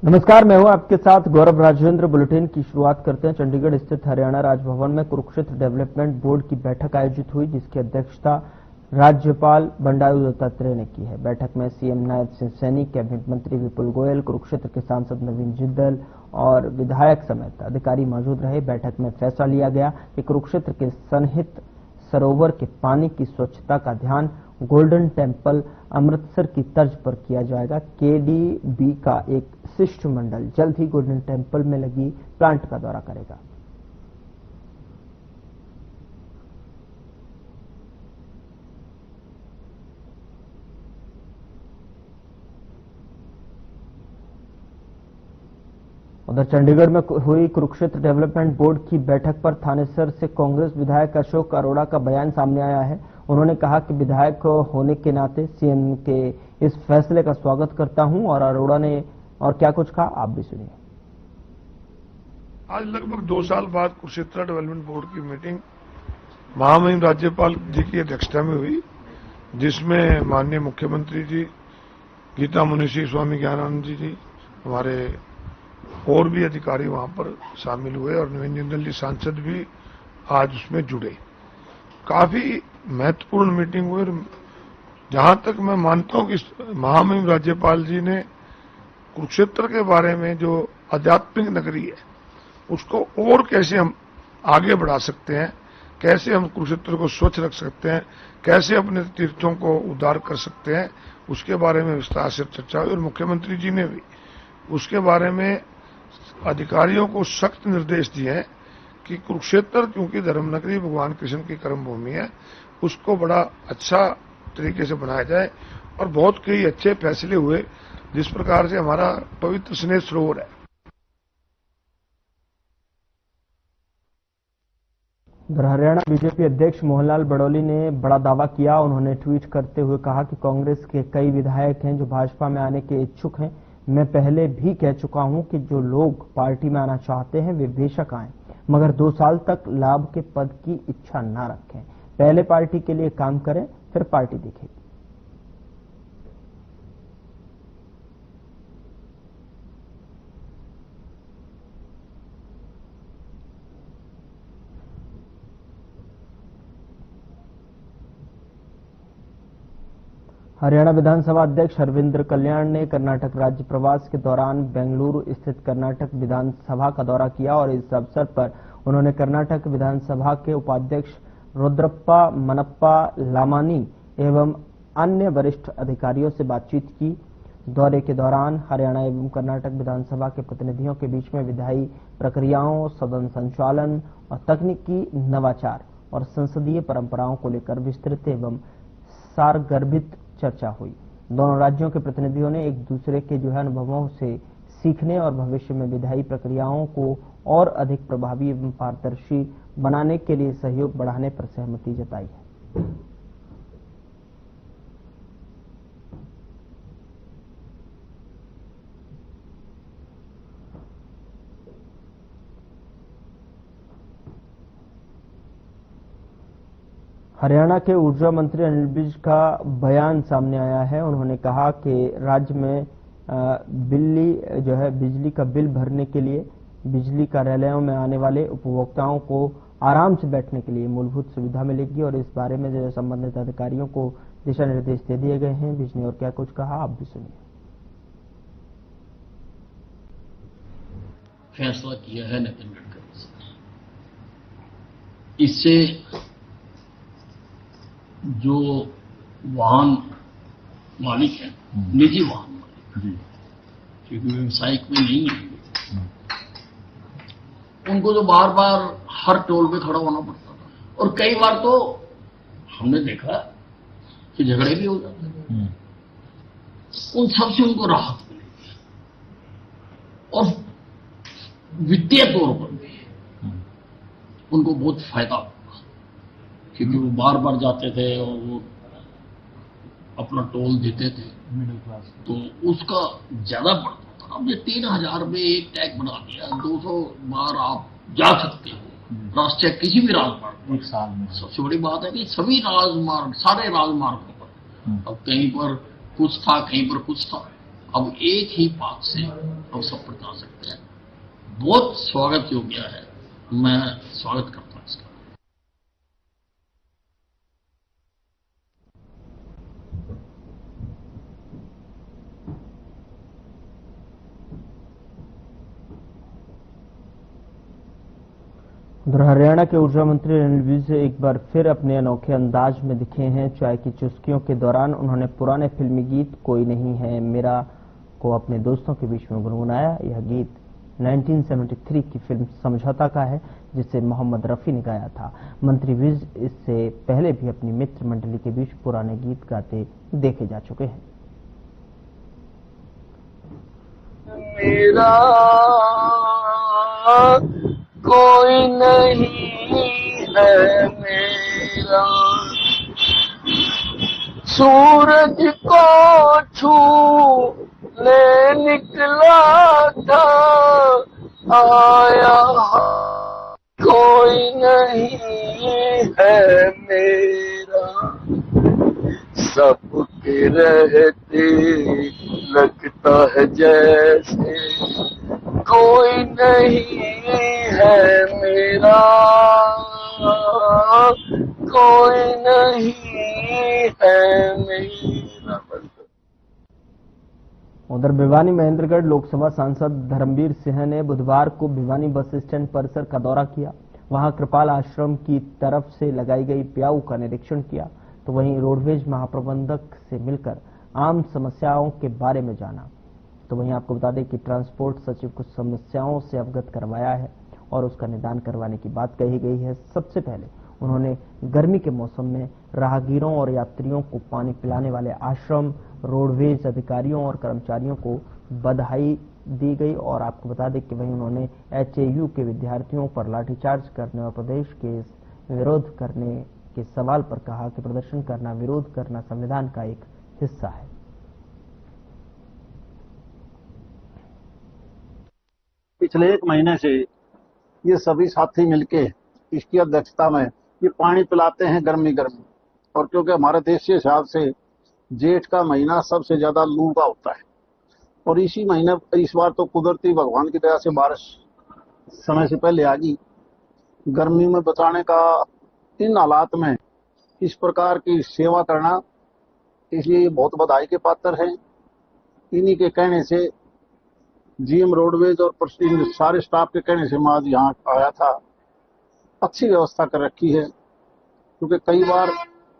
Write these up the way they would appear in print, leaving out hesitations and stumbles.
नमस्कार, मैं हूं आपके साथ गौरव राजेंद्र। बुलेटिन की शुरुआत करते हैं। चंडीगढ़ स्थित हरियाणा राजभवन में कुरुक्षेत्र डेवलपमेंट बोर्ड की बैठक आयोजित हुई, जिसकी अध्यक्षता राज्यपाल बंडारू दत्तात्रेय ने की है। बैठक में सीएम नायब सिंह सैनी, कैबिनेट मंत्री विपुल गोयल, कुरुक्षेत्र के सांसद नवीन जिंदल और विधायक समेत अधिकारी मौजूद रहे। बैठक में फैसला लिया गया कि कुरुक्षेत्र के सन्निहित सरोवर के पानी की स्वच्छता का ध्यान गोल्डन टेम्पल अमृतसर की तर्ज पर किया जाएगा। केडीबी का एक शिष्टमंडल जल्द ही गोल्डन टेम्पल में लगी प्लांट का दौरा करेगा। उधर चंडीगढ़ में हुई कुरुक्षेत्र डेवलपमेंट बोर्ड की बैठक पर थानेसर से कांग्रेस विधायक अशोक अरोड़ा का बयान सामने आया है। उन्होंने कहा कि विधायक होने के नाते सीएम के इस फैसले का स्वागत करता हूं। और अरोड़ा ने और क्या कुछ कहा, आप भी सुनिए। आज लगभग 2 साल बाद कुरुक्षेत्र डेवलपमेंट बोर्ड की मीटिंग महामहिम राज्यपाल जी की अध्यक्षता में हुई, जिसमें माननीय मुख्यमंत्री जी, गीता मुनिशी, स्वामी ज्ञानानंद जी, हमारे और भी अधिकारी वहां पर शामिल हुए और नवीन जिंदल जी सांसद भी आज उसमें जुड़े। काफी महत्वपूर्ण मीटिंग हुई और जहां तक मैं मानता हूं कि महामहिम राज्यपाल जी ने कुरुक्षेत्र के बारे में जो आध्यात्मिक नगरी है उसको और कैसे हम आगे बढ़ा सकते हैं, कैसे हम कुरुक्षेत्र को स्वच्छ रख सकते हैं, कैसे अपने तीर्थों को उद्धार कर सकते हैं, उसके बारे में विस्तार से चर्चा हुई। और मुख्यमंत्री जी ने भी उसके बारे में अधिकारियों को सख्त निर्देश दिए हैं कि कुरुक्षेत्र क्योंकि धर्मनगरी भगवान कृष्ण की कर्म भूमि है, उसको बड़ा अच्छा तरीके से बनाया जाए। और बहुत कई अच्छे फैसले हुए, जिस प्रकार से हमारा पवित्र स्नेह सरोवर है। हरियाणा बीजेपी अध्यक्ष मोहनलाल बड़ौली ने बड़ा दावा किया। उन्होंने ट्वीट करते हुए कहा कि कांग्रेस के कई विधायक हैं जो भाजपा में आने के इच्छुक हैं। मैं पहले भी कह चुका हूं कि जो लोग पार्टी में आना चाहते हैं वे बेशक आएं, मगर 2 साल तक लाभ के पद की इच्छा न रखें। पहले पार्टी के लिए काम करें, फिर पार्टी दिखेगी। हरियाणा विधानसभा अध्यक्ष हरविंद्र कल्याण ने कर्नाटक राज्य प्रवास के दौरान बेंगलुरु स्थित कर्नाटक विधानसभा का दौरा किया और इस अवसर पर उन्होंने कर्नाटक विधानसभा के उपाध्यक्ष रुद्रप्पा मनप्पा लामानी एवं अन्य वरिष्ठ अधिकारियों से बातचीत की। दौरे के दौरान हरियाणा एवं कर्नाटक विधानसभा के प्रतिनिधियों के बीच में विधायी प्रक्रियाओं, सदन संचालन और तकनीकी नवाचार और संसदीय परंपराओं को लेकर विस्तृत एवं सारगर्भित चर्चा हुई। दोनों राज्यों के प्रतिनिधियों ने एक दूसरे के अनुभवों से सीखने और भविष्य में विधायी प्रक्रियाओं को और अधिक प्रभावी एवं पारदर्शी बनाने के लिए सहयोग बढ़ाने पर सहमति जताई है। हरियाणा के ऊर्जा मंत्री अनिल विज का बयान सामने आया है। उन्होंने कहा कि राज्य में बिजली का बिल भरने के लिए बिजली कार्यालयों में आने वाले उपभोक्ताओं को आराम से बैठने के लिए मूलभूत सुविधा मिलेगी और इस बारे में जो संबंधित अधिकारियों को दिशा निर्देश दे दिए गए हैं। विज ने और क्या कुछ कहा, आप भी सुनिए। फैसला किया है नितिन गडकरी से, इससे जो वाहन मालिक है, निजी वाहन मालिक, क्योंकि व्यवसायिक में नहीं है, उनको तो बार बार हर टोल पे खड़ा होना पड़ता था और कई बार तो हमने देखा कि झगड़े भी हो जाते हैं। उन सबसे उनको राहत मिलेगी और वित्तीय तौर पर भी उनको बहुत फायदा होगा, क्योंकि वो बार बार जाते थे और वो अपना टोल देते थे, मिडिल क्लास, तो उसका ज्यादा बढ़ता था। अब ये 3000 में एक टैग बना दिया, 200 बार आप जा सकते हो राष्ट्रीय किसी भी राजमार्ग एक साल में। सबसे बड़ी बात है कि सभी राजमार्ग, सारे राजमार्गों पर अब कहीं पर कुछ था, कहीं पर कुछ था, अब एक ही बात से हम सब बता सकते हैं। बहुत स्वागत योग्य है, मैं स्वागत करता हूं इसका। उधर हरियाणा के ऊर्जा मंत्री अनिल विज एक बार फिर अपने अनोखे अंदाज में दिखे हैं। चाय की चुस्कियों के दौरान उन्होंने पुराने फिल्मी गीत कोई नहीं है मेरा को अपने दोस्तों के बीच में गुनगुनाया। यह गीत 1973 की फिल्म समझौता का है, जिसे मोहम्मद रफी ने गाया था। मंत्री विज इससे पहले भी अपनी मित्र मंडली के बीच पुराने गीत गाते देखे जा चुके हैं। मेरा कोई नहीं है मेरा, सूरज को छूने निकला था, आया कोई नहीं है मेरा, सबके रहते लगता है जैसे कोई नहीं है मेरा, कोई नहीं है मेरा। उधर भिवानी महेंद्रगढ़ लोकसभा सांसद धर्मवीर सिंह ने बुधवार को भिवानी बस स्टैंड परिसर का दौरा किया। वहां कृपाल आश्रम की तरफ से लगाई गई प्याऊ का निरीक्षण किया, तो वहीं रोडवेज महाप्रबंधक से मिलकर आम समस्याओं के बारे में जाना। तो वहीं आपको बता दें कि ट्रांसपोर्ट सचिव कुछ समस्याओं से अवगत करवाया है और उसका निदान करवाने की बात कही गई है। सबसे पहले उन्होंने गर्मी के मौसम में राहगीरों और यात्रियों को पानी पिलाने वाले आश्रम, रोडवेज अधिकारियों और कर्मचारियों को बधाई दी गई। और आपको बता दें कि वहीं उन्होंने एचएयू के विद्यार्थियों पर लाठीचार्ज करने और प्रदेश के विरोध करने के सवाल पर कहा कि प्रदर्शन करना, विरोध करना संविधान का एक हिस्सा है। पिछले 1 महीने से ये सभी साथी मिलके इसकी अध्यक्षता में ये पानी पिलाते हैं गर्मी गर्मी। और क्योंकि हमारे देश के हिसाब से जेठ का महीना सबसे ज्यादा लू का होता है, और इसी महीने इस बार तो कुदरती भगवान की दया से बारिश समय से पहले आ गई। गर्मी में बचाने का इन हालात में इस प्रकार की सेवा करना, इसलिए बहुत बधाई के पात्र हैं। इन्हीं के कहने से जीएम रोडवेज और सारे स्टाफ के कहने से मैं आज यहाँ आया था। अच्छी व्यवस्था कर रखी है, क्योंकि कई बार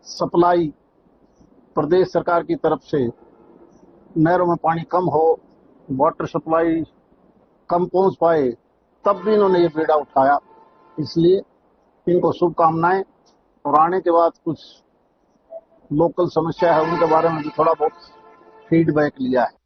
सप्लाई प्रदेश सरकार की तरफ से नहरों में पानी कम हो, वाटर सप्लाई कम पहुंच पाए, तब भी इन्होंने ये बीड़ा उठाया। इसलिए इनको शुभकामनाएं। और आने के बाद कुछ लोकल समस्या है उनके बारे में भी थोड़ा बहुत फीडबैक लिया है।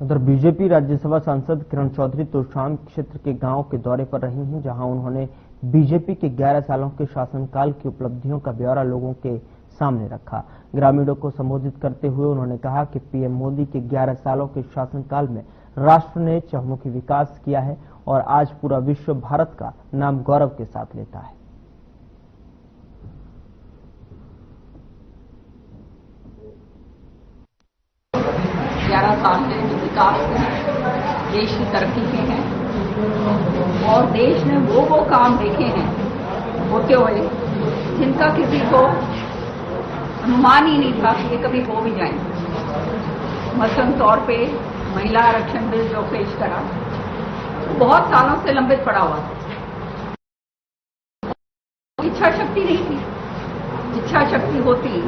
उधर बीजेपी राज्यसभा सांसद किरण चौधरी तोशाम क्षेत्र के गांव के दौरे पर रही हैं, जहां उन्होंने बीजेपी के 11 सालों के शासनकाल की उपलब्धियों का ब्यौरा लोगों के सामने रखा। ग्रामीणों को संबोधित करते हुए उन्होंने कहा कि पीएम मोदी के 11 सालों के शासनकाल में राष्ट्र ने चहुमुखी विकास किया है और आज पूरा विश्व भारत का नाम गौरव के साथ लेता है। 11 साल में जो विकास देश की तरक्की के हैं और देश ने वो काम देखे हैं होते हुए जिनका किसी को अनुमान ही नहीं था कि ये कभी हो भी जाएंगे। मसलन तौर पे महिला आरक्षण बिल जो पेश करा, बहुत सालों से लंबित पड़ा हुआ था। इच्छा शक्ति नहीं थी। इच्छा शक्ति होती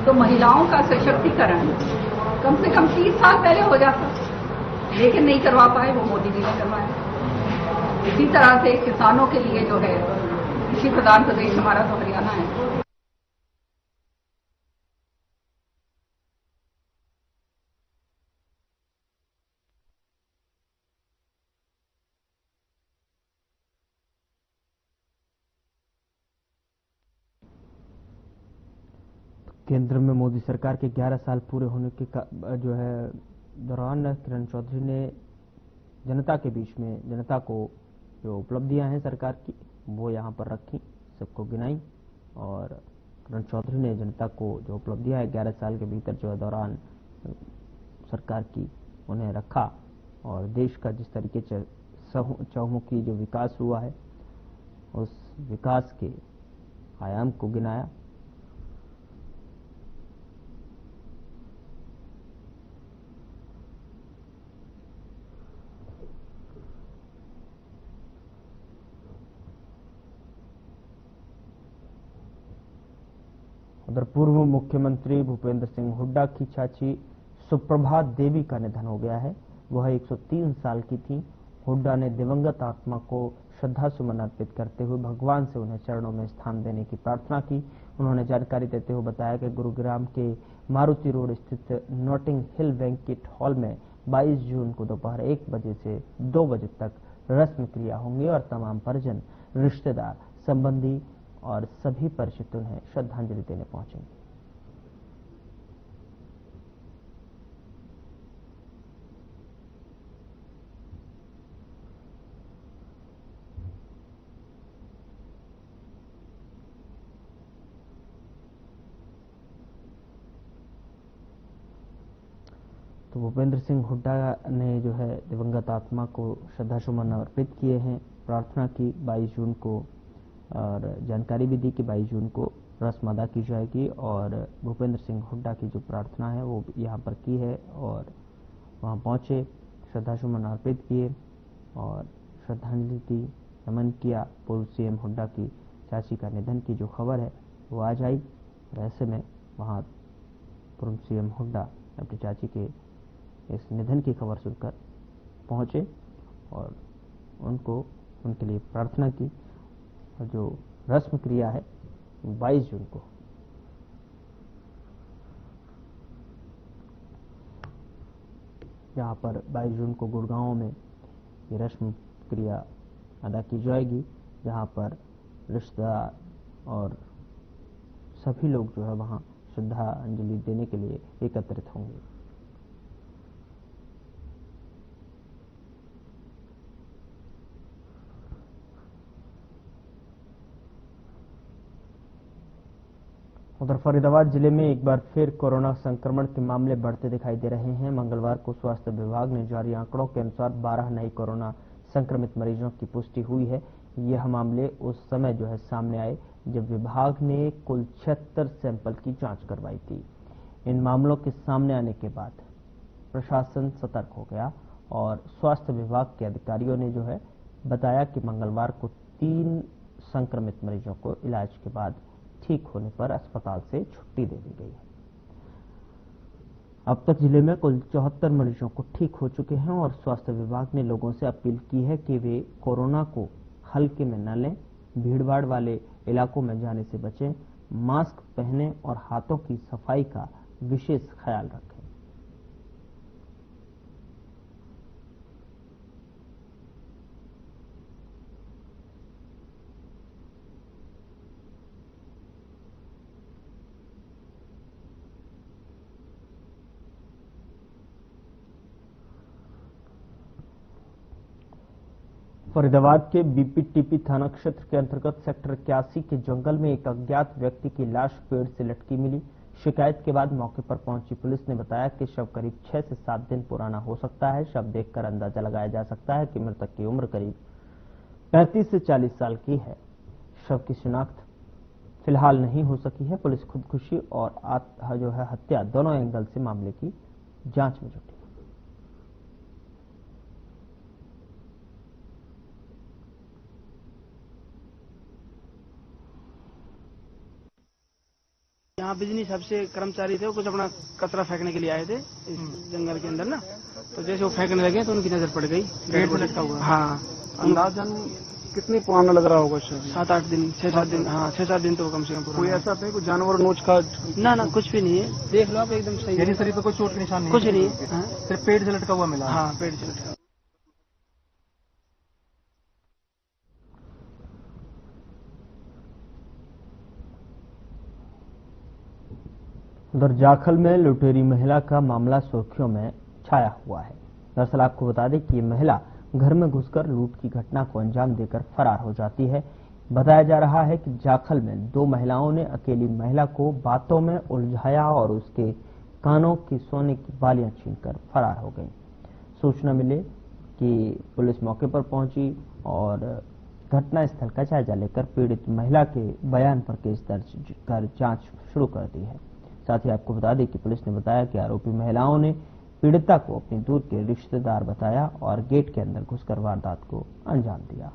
तो महिलाओं का सशक्तिकरण कम से कम 30 साल पहले हो जाता, लेकिन नहीं करवा पाए, वो मोदी जी ने करवाया। इसी तरह से किसानों के लिए जो है कृषि प्रधान प्रदेश हमारा तो हरियाणा है। केंद्र में मोदी सरकार के 11 साल पूरे होने के जो है दौरान किरण चौधरी ने जनता के बीच में जनता को जो उपलब्धियां हैं सरकार की वो यहाँ पर रखी, सबको गिनाई। और करण चौधरी ने जनता को जो उपलब्धियां है 11 साल के भीतर जो है दौरान सरकार की उन्हें रखा और देश का जिस तरीके से चहुमुखी जो विकास हुआ है उस विकास के आयाम को गिनाया। उधर पूर्व मुख्यमंत्री भूपेंद्र सिंह हुड्डा की चाची सुप्रभा देवी का निधन हो गया है। वह 103 साल की थी। हुड्डा ने दिवंगत आत्मा को श्रद्धा सुमन अर्पित करते हुए भगवान से उन्हें चरणों में स्थान देने की प्रार्थना की। उन्होंने जानकारी देते हुए बताया कि गुरुग्राम के मारुति रोड स्थित नॉटिंग हिल बैंक्वेट हॉल में 22 जून को दोपहर 1 बजे से 2 बजे तक रस्म क्रिया होंगी और तमाम परिजन, रिश्तेदार, संबंधी और सभी परिचित उन्हें श्रद्धांजलि देने पहुंचेंगे। तो भूपेंद्र सिंह हुड्डा ने जो है दिवंगत आत्मा को श्रद्धासुमन अर्पित किए हैं, प्रार्थना की 22 जून को और जानकारी भी दी कि 22 जून को रस्म अदा की जाएगी। और भूपेंद्र सिंह हुड्डा की जो प्रार्थना है वो यहाँ पर की है और वहाँ पहुँचे, श्रद्धासुमन अर्पित किए और श्रद्धांजलि दी, नमन किया। पूर्व सीएम हुड्डा की चाची का निधन की जो खबर है वो आज आई और ऐसे में वहाँ पूर्व सीएम हुड्डा अपनी चाची के इस निधन की खबर सुनकर पहुँचे और उनके लिए प्रार्थना की। और जो रस्म क्रिया है 22 जून को यहाँ पर 22 जून को गुड़गांव में ये रस्म क्रिया अदा की जाएगी, जहाँ पर रिश्तेदार और सभी लोग जो है वहाँ श्रद्धांजलि देने के लिए एकत्रित होंगे। उधर फरीदाबाद जिले में एक बार फिर कोरोना संक्रमण के मामले बढ़ते दिखाई दे रहे हैं। मंगलवार को स्वास्थ्य विभाग ने जारी आंकड़ों के अनुसार 12 नए कोरोना संक्रमित मरीजों की पुष्टि हुई है। यह मामले उस समय जो है सामने आए जब विभाग ने कुल 76 सैंपल की जांच करवाई थी। इन मामलों के सामने आने के बाद प्रशासन सतर्क हो गया और स्वास्थ्य विभाग के अधिकारियों ने जो है बताया कि मंगलवार को 3 संक्रमित मरीजों को इलाज के बाद ठीक होने पर अस्पताल से छुट्टी दे दी गई है। अब तक जिले में कुल 74 मरीजों को ठीक हो चुके हैं और स्वास्थ्य विभाग ने लोगों से अपील की है कि वे कोरोना को हल्के में न लें, भीड़भाड़ वाले इलाकों में जाने से बचें, मास्क पहनें और हाथों की सफाई का विशेष ख्याल रखें। फरीदाबाद के बीपीटीपी थाना क्षेत्र के अंतर्गत सेक्टर 81 के जंगल में एक अज्ञात व्यक्ति की लाश पेड़ से लटकी मिली। शिकायत के बाद मौके पर पहुंची पुलिस ने बताया कि शव करीब 6 से 7 दिन पुराना हो सकता है। शव देखकर अंदाजा लगाया जा सकता है कि मृतक की उम्र करीब 35 से 40 साल की है। शव की शिनाख्त फिलहाल नहीं हो सकी है। पुलिस खुदकुशी और जो है हत्या दोनों एंगल से मामले की जांच में जुटी। यहाँ बिजली सबसे कर्मचारी थे, वो कुछ अपना कचरा फेंकने के लिए आए थे इस जंगल के अंदर ना, तो जैसे वो फेंकने लगे तो उनकी नजर पड़ गई। पेड़ से लटका हुआ। हाँ, अंदाजन कितनी पुराना लग रहा होगा? 7-8 दिन, 6-7 दिन। हाँ, 6-7 दिन तो कम से कम। कोई ऐसा नहीं, कोई जानवर नोच का? ना, कुछ भी नहीं है। देख लो आप, एकदम सही है। शरीर पे कोई चोट निशान नहीं? कुछ नहीं है। सिर्फ पेड़ से लटका हुआ मिला? हाँ, पेड़ से लटका। उधर जाखल में लुटेरी महिला का मामला सुर्खियों में छाया हुआ है। दरअसल आपको बता दें कि ये महिला घर में घुसकर लूट की घटना को अंजाम देकर फरार हो जाती है। बताया जा रहा है कि जाखल में 2 महिलाओं ने अकेली महिला को बातों में उलझाया और उसके कानों की सोने की बालियां छीनकर फरार हो गई। सूचना मिले कि पुलिस मौके पर पहुंची और घटना स्थल का जायजा लेकर पीड़ित महिला के बयान पर केस दर्ज कर जांच शुरू कर दी है। साथ ही आपको बता दें कि पुलिस ने बताया कि आरोपी महिलाओं ने पीड़िता को अपनी दूर के रिश्तेदार बताया और गेट के अंदर घुसकर वारदात को अंजाम दिया।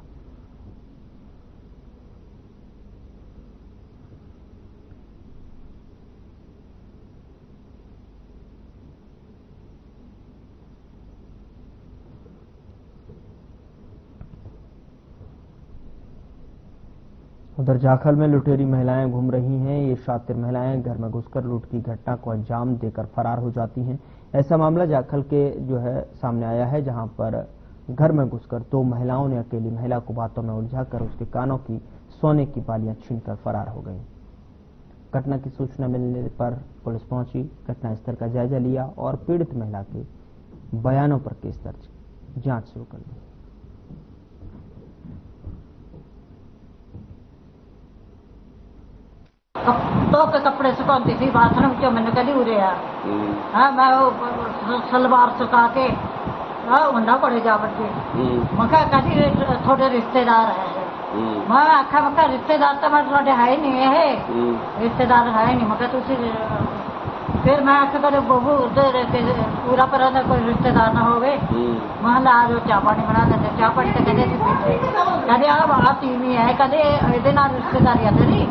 उधर जाखल में लुटेरी महिलाएं घूम रही हैं। ये शातिर महिलाएं घर में घुसकर लूट की घटना को अंजाम देकर फरार हो जाती हैं। ऐसा मामला जाखल के सामने आया है, जहां पर घर में घुसकर 2 महिलाओं ने अकेली महिला को बातों में उलझाकर उसके कानों की सोने की बालियां छीनकर फरार हो गईं। घटना की सूचना मिलने पर पुलिस पहुंची, घटनास्थल का जायजा लिया और पीड़ित महिला के बयानों पर केस दर्ज जांच शुरू कर दी। तो के कपड़े सुखाती थी, भाषण क्यों मैंने कभी उरे यार। हाँ, मैं वो सलवार सुखा के वंडा पड़े जा बच्चे मका कभी थोड़े रिश्तेदार है। मैं आखा मका रिश्तेदार तो मैं थोड़े है नहीं है, रिश्तेदार है नहीं मका तुझे। फिर मैं आखा करे बबू पूरा पर कोई रिश्तेदार ना हो गए। मैं ला जो चाय पानी बना देते, चाय पानी तो कदे कदे आती नहीं है, कदे रिश्तेदारी आते नहीं,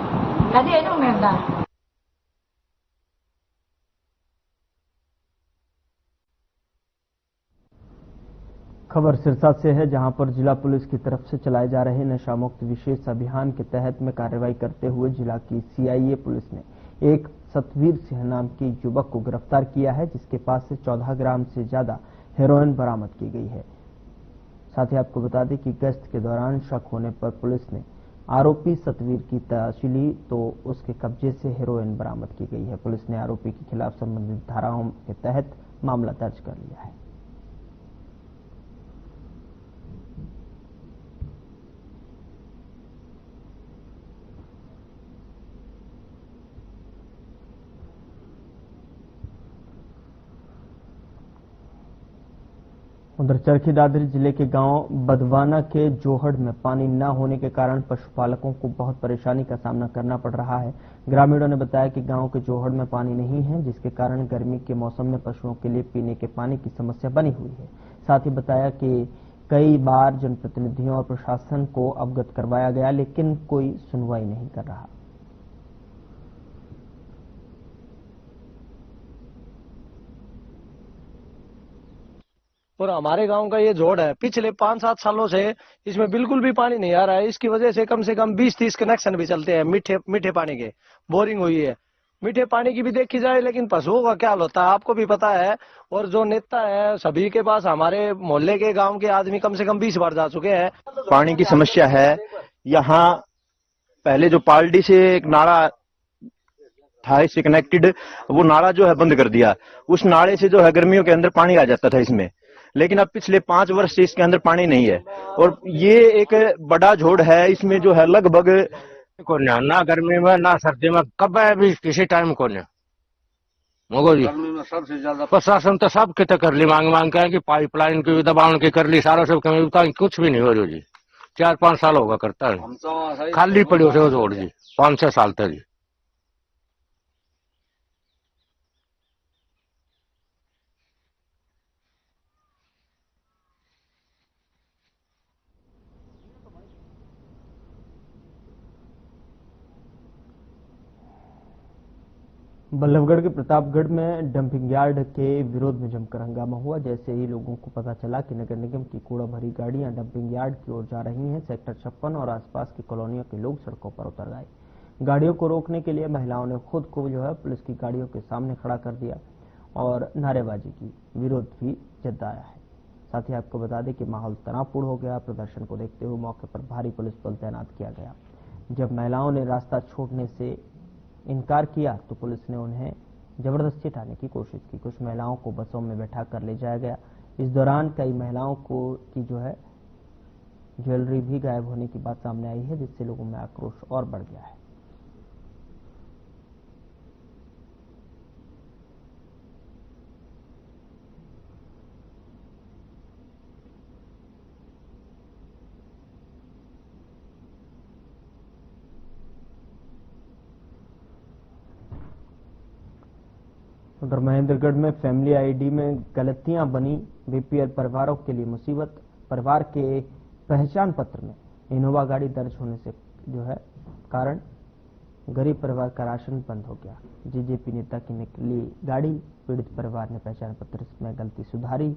कभी ये मिलता है। खबर सिरसा से है, जहां पर जिला पुलिस की तरफ से चलाए जा रहे नशा मुक्त विशेष अभियान के तहत में कार्रवाई करते हुए जिला की सीआईए पुलिस ने एक सतवीर सिंह नाम के युवक को गिरफ्तार किया है, जिसके पास से 14 ग्राम से ज्यादा हेरोइन बरामद की गई है। साथ ही आपको बता दें कि गश्त के दौरान शक होने पर पुलिस ने आरोपी सतवीर की तलाशी ली तो उसके कब्जे से हेरोइन बरामद की गई है। पुलिस ने आरोपी के खिलाफ संबंधित धाराओं के तहत मामला दर्ज कर लिया है। उधर चरखी दादरी जिले के गांव बदवाना के जोहड़ में पानी न होने के कारण पशुपालकों को बहुत परेशानी का सामना करना पड़ रहा है। ग्रामीणों ने बताया कि गांव के जोहड़ में पानी नहीं है, जिसके कारण गर्मी के मौसम में पशुओं के लिए पीने के पानी की समस्या बनी हुई है। साथ ही बताया कि कई बार जनप्रतिनिधियों और प्रशासन को अवगत करवाया गया, लेकिन कोई सुनवाई नहीं कर रहा। और हमारे गांव का ये जोड़ है, पिछले 5-7 सालों से इसमें बिल्कुल भी पानी नहीं आ रहा है। इसकी वजह से कम 20-30 कनेक्शन भी चलते हैं मीठे पानी के। बोरिंग हुई है, मीठे पानी की भी देखी जाए, लेकिन पशुओं का क्या होता है आपको भी पता है। और जो नेता है सभी के पास, हमारे मोहल्ले के गांव के आदमी कम से कम 20 बार जा चुके हैं। पानी की समस्या है। यहाँ पहले जो पालडी से एक नाला था इससे कनेक्टेड, वो नाला जो है बंद कर दिया। उस नाले से जो है गर्मियों के अंदर पानी आ जाता था इसमें, लेकिन अब पिछले 5 वर्ष से इसके अंदर पानी नहीं है। और ये एक बड़ा जोड़ है, इसमें जो है लगभग ना गर्मी में ना सर्दी में कब भी किसी टाइम को नहीं मगो जी। सबसे ज्यादा प्रशासन तो सब के कर ली मांग के कि पाइपलाइन की दबाव की कर ली, सारा सब कुछ भी नहीं हो रही जी। 4-5 साल होगा करता है, खाली पड़ी हो जोड़ जी 5-6 साल तक जी। बल्लभगढ़ के प्रतापगढ़ में डंपिंग यार्ड के विरोध में जमकर हंगामा हुआ। जैसे ही लोगों को पता चला कि नगर निगम की कूड़ा भरी गाड़ियां डंपिंग यार्ड की ओर जा रही हैं, सेक्टर 56 और आसपास की कॉलोनियों के लोग सड़कों पर उतर गए। गाड़ियों को रोकने के लिए महिलाओं ने खुद को पुलिस की गाड़ियों के सामने खड़ा कर दिया और नारेबाजी की, विरोध भी जताया है। साथ ही आपको बता दें कि माहौल तनावपूर्ण हो गया। प्रदर्शन को देखते हुए मौके पर भारी पुलिस बल तैनात किया गया। जब महिलाओं ने रास्ता छोड़ने से इनकार किया तो पुलिस ने उन्हें जबरदस्ती हटाने की कोशिश की। कुछ महिलाओं को बसों में बैठा कर ले जाया गया, इस दौरान कई महिलाओं की जो है ज्वेलरी भी गायब होने की बात सामने आई है, जिससे लोगों में आक्रोश और बढ़ गया है। उधर महेंद्रगढ़ में फैमिली आईडी में गलतियां बनी, बीपीएल परिवारों के लिए मुसीबत। परिवार के पहचान पत्र में इनोवा गाड़ी दर्ज होने से जो है कारण गरीब परिवार का राशन बंद हो गया। जेजेपी नेता की निकली गाड़ी, पीड़ित परिवार ने पहचान पत्र में गलती सुधारी,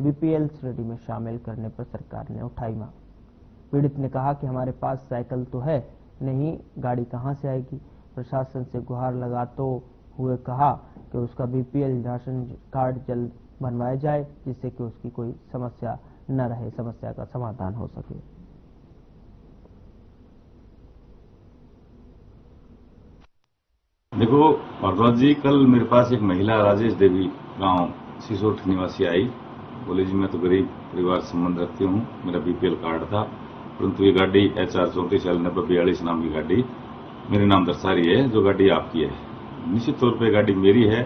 बीपीएल श्रेणी में शामिल करने पर सरकार ने उठाई मांग। पीड़ित ने कहा कि हमारे पास साइकिल तो है नहीं, गाड़ी कहां से आएगी। प्रशासन से गुहार लगाते हुए कहा कि उसका बीपीएल राशन कार्ड जल्द बनवाया जाए, जिससे कि उसकी कोई समस्या न रहे, समस्या का समाधान हो सके। देखो भारद्वाज जी, कल मेरे पास एक महिला राजेश देवी गांव सिसोठ निवासी आई। बोले जी मैं तो गरीब परिवार संबंध रखती हूँ, मेरा बीपीएल कार्ड था, परंतु ये गाड़ी HR 34L9042 नाम की गाड़ी मेरे नाम दर्शा रही है, जो गाड़ी आपकी है। निश्चित तौर पे गाड़ी मेरी है।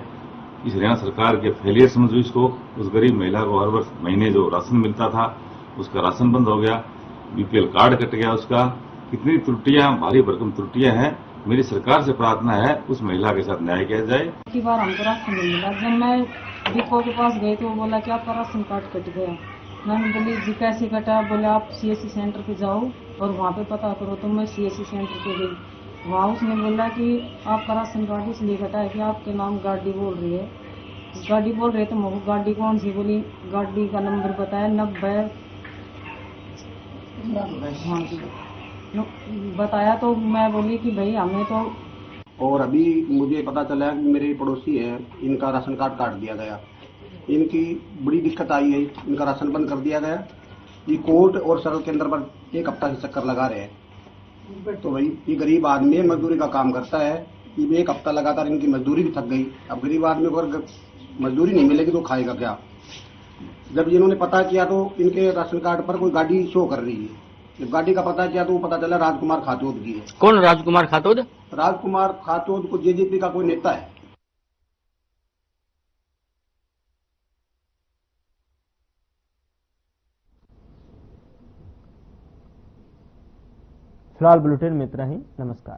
इस हरियाणा सरकार के फेलियर समझो इसको। उस गरीब महिला को हर वर्ष महीने जो राशन मिलता था उसका राशन बंद हो गया, बीपीएल कार्ड कट गया उसका। कितनी त्रुटियां, भारी भरकम त्रुटियां हैं। मेरी सरकार से प्रार्थना है उस महिला के साथ न्याय किया जाए। की बार हमको राशन नहीं मिला। जब मैं डिपो के पास गई तो वो बोला कि आपका राशन कार्ड कट गया। मैंने बोली जी कैसे कटा? बोले आप CSC सेंटर पे जाओ और वहाँ पे पता करो। तो मैं CSC सेंटर पे गई, वहाँ उसने बोला कि आपका राशन कार्ड इसलिए कटा है कि आपके नाम गाड़ी बोल रही है। गाड़ी बोल रहे तो मुझे गाड़ी कौन सी? बोली गाड़ी का नंबर बताया 90 बताया। तो मैं बोली कि भाई हमें तो, और अभी मुझे पता चला कि मेरे पड़ोसी है, इनका राशन कार्ड काट दिया गया। इनकी बड़ी दिक्कत आई है, इनका राशन बंद कर दिया गया। ये कोर्ट और सरल के अंदर पर 1 हफ्ता से चक्कर लगा रहे हैं। तो भाई ये गरीब आदमी मजदूरी का काम करता है, ये 1 हफ्ता लगातार इनकी मजदूरी भी थक गई। अब गरीब आदमी को अगर मजदूरी नहीं मिलेगी तो खाएगा क्या? जब इन्होंने पता किया तो इनके राशन कार्ड पर कोई गाड़ी शो कर रही है। जब गाड़ी का पता किया तो वो पता चला राजकुमार खातोद की है। कौन राजकुमार खातोद? राजकुमार खातोद को जेजेपी का कोई नेता है। फिलहाल बुलेटिन में इतना ही। नमस्कार।